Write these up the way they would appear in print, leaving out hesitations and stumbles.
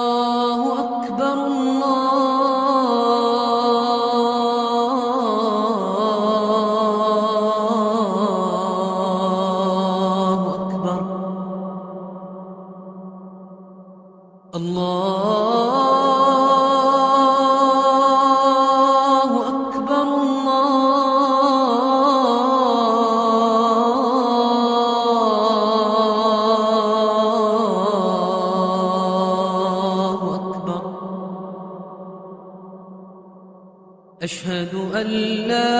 الله أكبر الله أكبر الله أكبر الله أكبر. أشهد أن لا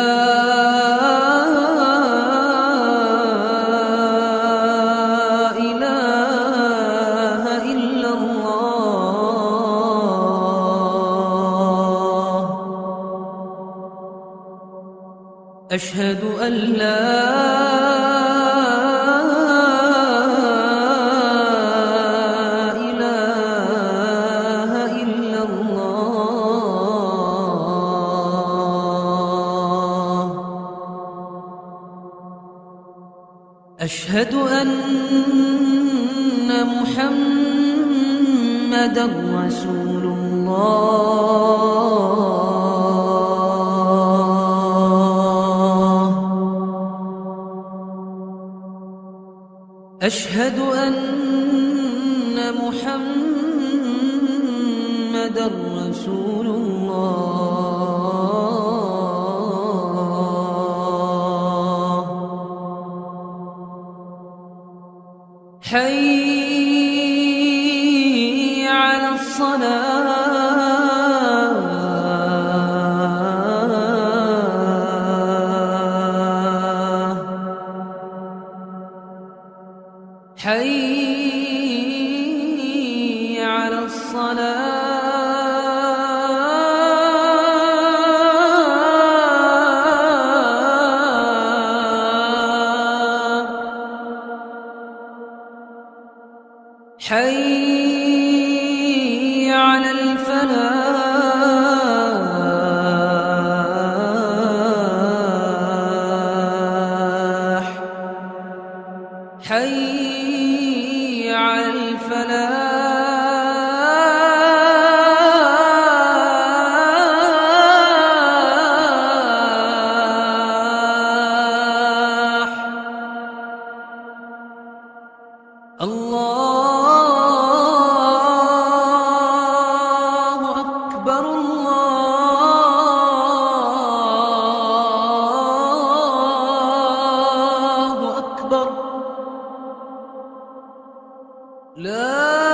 إله إلا الله. أشهد أن لا إله إلا الله. أشهد أن محمدًا رسول الله. أشهد أن محمدًا رسول الله. حي على الصلاة. حي على الصلاة. حي على الفلاح. حي على الفلاح. الله أكبر الله أكبر. لا